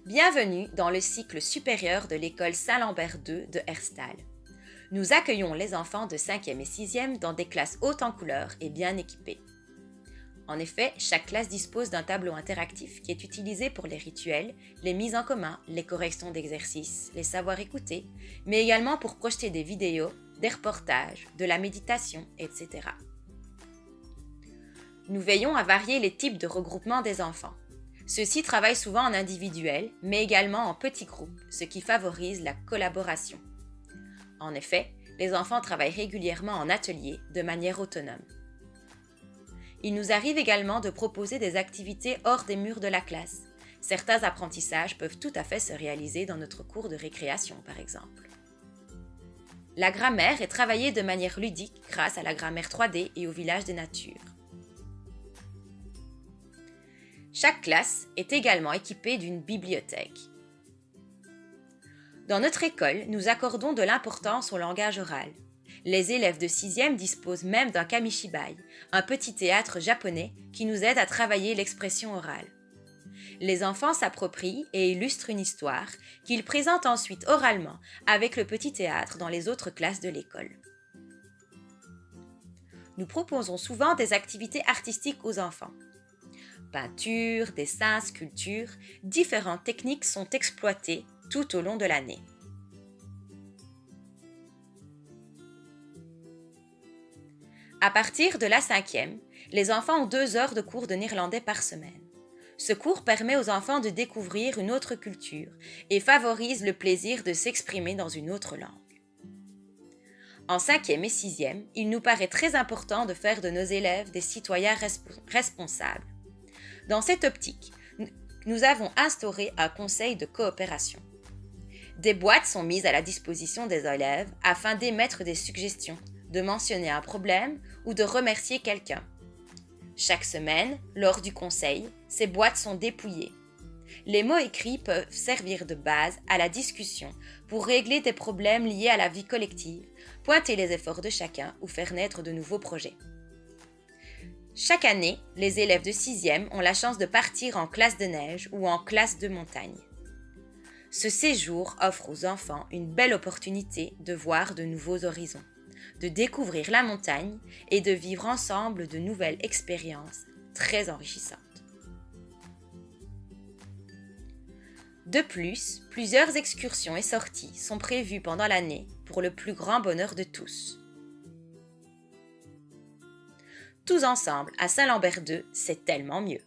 Bienvenue dans le cycle supérieur de l'école Saint-Lambert II de Herstal. Nous accueillons les enfants de 5e et 6e dans des classes hautes en couleurs et bien équipées. En effet, chaque classe dispose d'un tableau interactif qui est utilisé pour les rituels, les mises en commun, les corrections d'exercices, les savoirs écoutés, mais également pour projeter des vidéos, des reportages, de la méditation, etc. Nous veillons à varier les types de regroupement des enfants. Ceux-ci travaillent souvent en individuel, mais également en petits groupes, ce qui favorise la collaboration. En effet, les enfants travaillent régulièrement en atelier de manière autonome. Il nous arrive également de proposer des activités hors des murs de la classe. Certains apprentissages peuvent tout à fait se réaliser dans notre cours de récréation, par exemple. La grammaire est travaillée de manière ludique grâce à la grammaire 3D et au village des natures. Chaque classe est également équipée d'une bibliothèque. Dans notre école, nous accordons de l'importance au langage oral. Les élèves de 6e disposent même d'un kamishibai, un petit théâtre japonais qui nous aide à travailler l'expression orale. Les enfants s'approprient et illustrent une histoire qu'ils présentent ensuite oralement avec le petit théâtre dans les autres classes de l'école. Nous proposons souvent des activités artistiques aux enfants. Peinture, dessin, sculpture, différentes techniques sont exploitées tout au long de l'année. À partir de la 5e, les enfants ont 2 heures de cours de néerlandais par semaine. Ce cours permet aux enfants de découvrir une autre culture et favorise le plaisir de s'exprimer dans une autre langue. En 5e et 6e, il nous paraît très important de faire de nos élèves des citoyens responsables. Dans cette optique, nous avons instauré un conseil de coopération. Des boîtes sont mises à la disposition des élèves afin d'émettre des suggestions, de mentionner un problème ou de remercier quelqu'un. Chaque semaine, lors du conseil, ces boîtes sont dépouillées. Les mots écrits peuvent servir de base à la discussion pour régler des problèmes liés à la vie collective, pointer les efforts de chacun ou faire naître de nouveaux projets. Chaque année, les élèves de 6e ont la chance de partir en classe de neige ou en classe de montagne. Ce séjour offre aux enfants une belle opportunité de voir de nouveaux horizons, de découvrir la montagne et de vivre ensemble de nouvelles expériences très enrichissantes. De plus, plusieurs excursions et sorties sont prévues pendant l'année pour le plus grand bonheur de tous. Tous ensemble, à Saint-Lambert II, c'est tellement mieux.